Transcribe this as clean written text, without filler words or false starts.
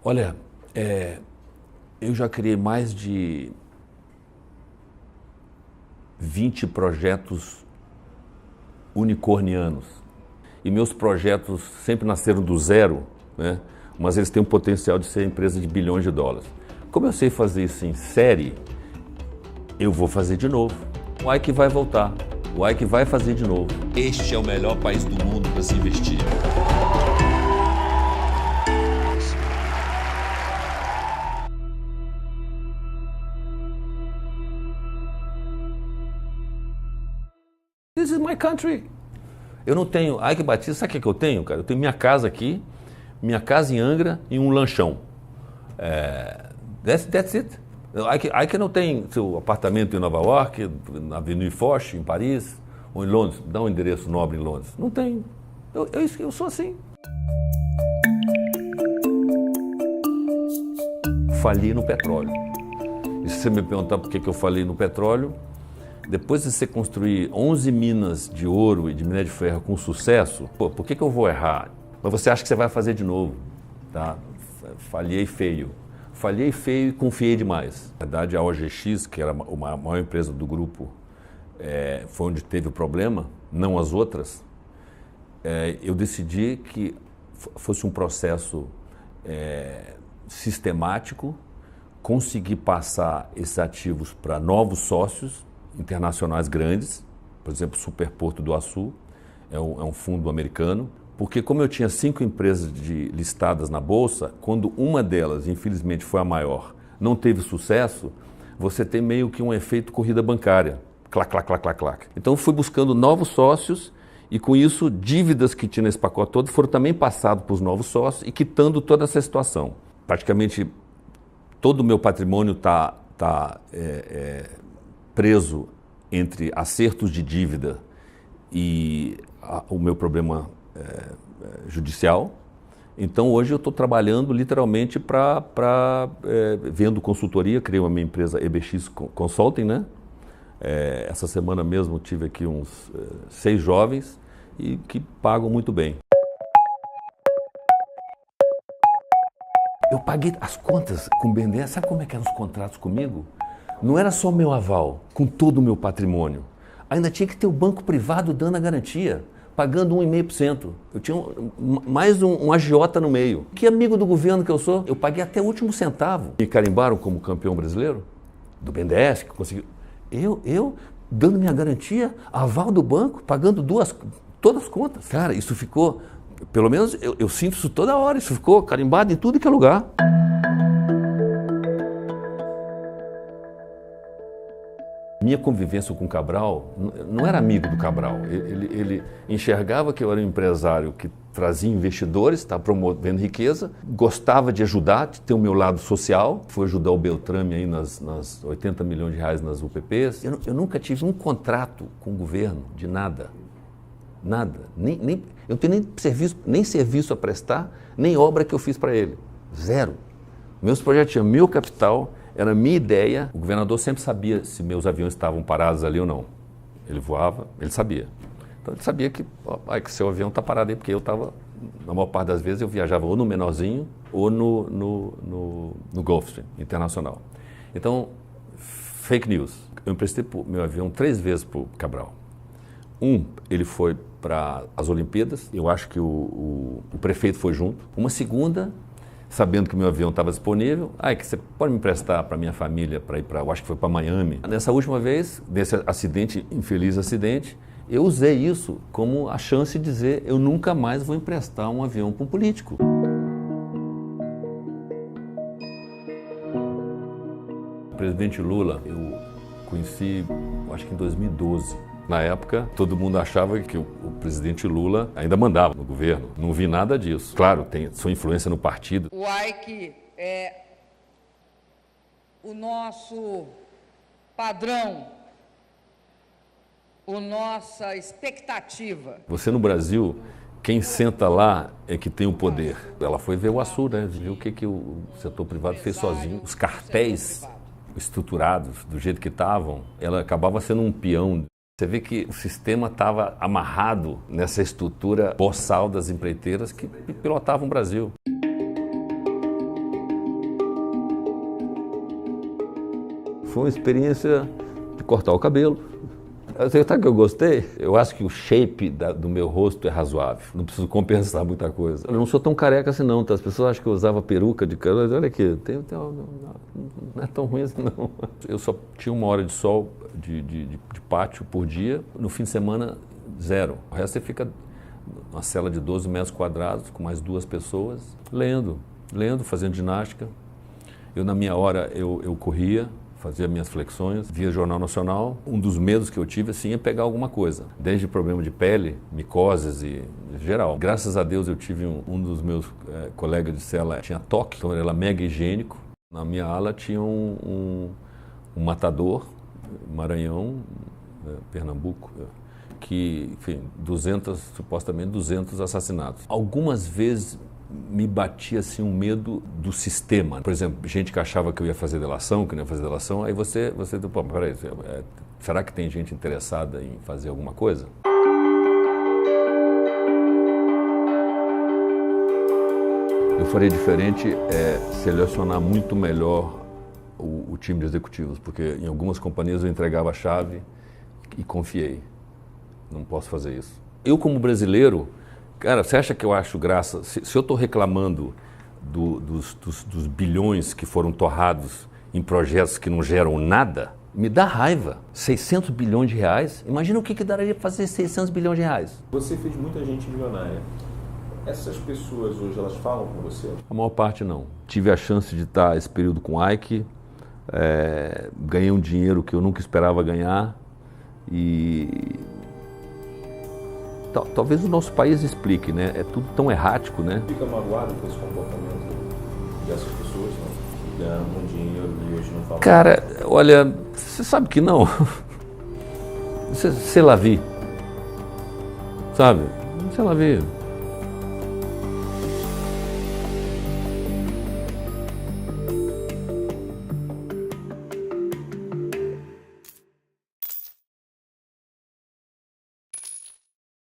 Olha, eu já criei mais de 20 projetos unicornianos. E meus projetos sempre nasceram do zero, né? Mas eles têm o potencial de ser empresa de bilhões de dólares. Como eu sei fazer isso em série, eu vou fazer de novo. O Ike vai voltar, o Ike vai fazer de novo. Este é o melhor país do mundo para se investir. This is my country. Eu não tenho... Ike Batista, sabe o que eu tenho, cara? Eu tenho minha casa aqui, minha casa em Angra e um lanchão. That's it. Ike não tem seu apartamento em Nova York, na Avenue Foch, em Paris, ou em Londres. Dá um endereço nobre em Londres. Não tenho. Eu sou assim. Fali no petróleo. E se você me perguntar por que eu falei no petróleo, depois de você construir 11 minas de ouro e de minério de ferro com sucesso, por que eu vou errar? Mas você acha que você vai fazer de novo, tá? Falhei feio. Falhei feio e confiei demais. Na verdade, a OGX, que era a maior empresa do grupo, foi onde teve o problema, não as outras. Eu decidi que fosse um processo sistemático, conseguir passar esses ativos para novos sócios internacionais grandes, por exemplo, o Superporto do Açu, é um fundo americano, porque como eu tinha 5 empresas listadas na Bolsa, quando uma delas, infelizmente foi a maior, não teve sucesso, você tem meio que um efeito corrida bancária, clac, clac, clac, clac, clac. Então fui buscando novos sócios e com isso dívidas que tinha nesse pacote todo foram também passadas para os novos sócios e quitando toda essa situação. Praticamente todo o meu patrimônio está preso entre acertos de dívida e o meu problema judicial. Então hoje eu estou trabalhando literalmente vendo consultoria, criei uma minha empresa EBX Consulting, né? Essa semana mesmo tive aqui uns 6 jovens e que pagam muito bem. Eu paguei as contas com o BNDES, sabe como é que eram os contratos comigo? Não era só meu aval, com todo o meu patrimônio. Ainda tinha que ter o banco privado dando a garantia, pagando 1,5%. Eu tinha mais um agiota no meio. Que amigo do governo que eu sou, eu paguei até o último centavo. Me carimbaram como campeão brasileiro, do BNDES, que consegui. Eu dando minha garantia, aval do banco, pagando todas as contas. Cara, isso ficou, pelo menos eu sinto isso toda hora, isso ficou carimbado em tudo que é lugar. Minha convivência com o Cabral não era amigo do Cabral. Ele enxergava que eu era um empresário que trazia investidores, estava promovendo riqueza, gostava de ajudar, de ter o meu lado social. Foi ajudar o Beltrame aí nas 80 milhões de reais nas UPPs. Eu nunca tive um contrato com o governo de nada. Nada. Eu não tenho nem serviço a prestar, nem obra que eu fiz para ele. Zero. Meus projetos tinham meu capital, era a minha ideia. O governador sempre sabia se meus aviões estavam parados ali ou não. Ele voava, ele sabia. Então ele sabia que seu avião está parado aí, porque eu estava, na maior parte das vezes, eu viajava ou no menorzinho ou no Gulfstream internacional. Então, fake news. Eu emprestei meu avião 3 vezes para o Cabral. Ele foi para as Olimpíadas, eu acho que o prefeito foi junto. Uma segunda, sabendo que meu avião estava disponível, que você pode me emprestar para minha família para ir para, eu acho que foi para Miami. Nessa última vez, nesse infeliz acidente, eu usei isso como a chance de dizer, eu nunca mais vou emprestar um avião para um político. O presidente Lula, eu conheci, acho que em 2012. Na época, todo mundo achava que o presidente Lula ainda mandava no governo. Não vi nada disso. Claro, tem sua influência no partido. O Ike é o nosso padrão, a nossa expectativa. Você no Brasil, quem senta lá é que tem o poder. Ela foi ver o Açu, né? Viu o que o setor privado fez sozinho. Os cartéis estruturados, do jeito que estavam, ela acabava sendo um peão. Você vê que o sistema estava amarrado nessa estrutura boçal das empreiteiras que pilotavam o Brasil. Foi uma experiência de cortar o cabelo. Sabe o que eu gostei? Eu acho que o shape do meu rosto é razoável. Não preciso compensar muita coisa. Eu não sou tão careca assim não, tá? As pessoas acham que eu usava peruca de cara. Olha aqui, não é tão ruim assim não. Eu só tinha 1 hora de sol de pátio por dia. No fim de semana, 0. O resto você fica numa cela de 12 metros quadrados, com mais 2 pessoas, lendo, fazendo ginástica. Eu, na minha hora, eu corria, fazia minhas flexões, via Jornal Nacional. Um dos medos que eu tive, assim, é pegar alguma coisa. Desde problema de pele, micoses e geral. Graças a Deus eu tive um dos meus colegas de cela, tinha toque, então era mega higiênico. Na minha ala tinha um matador, Maranhão, Pernambuco, que, enfim, supostamente 200 assassinatos. Algumas vezes me batia assim um medo do sistema. Por exemplo, gente que achava que eu ia fazer delação, que não ia fazer delação, aí você pô, peraí, será que tem gente interessada em fazer alguma coisa? Eu faria diferente selecionar muito melhor o time de executivos, porque em algumas companhias eu entregava a chave e confiei. Não posso fazer isso. Eu, como brasileiro, cara, você acha que eu acho graça? Se eu estou reclamando dos bilhões que foram torrados em projetos que não geram nada, me dá raiva. 600 bilhões de reais? Imagina o que daria para fazer 600 bilhões de reais. Você fez muita gente milionária. Essas pessoas hoje, elas falam com você? A maior parte não. Tive a chance de estar esse período com o Ike, ganhei um dinheiro que eu nunca esperava ganhar e... Talvez o nosso país explique, né? É tudo tão errático, né? Fica magoado com esse comportamento dessas pessoas, né? Que ganham dinheiro e hoje não falam? Cara, olha, você sabe que não. Sei lá vi. Sabe? Sei lá vi.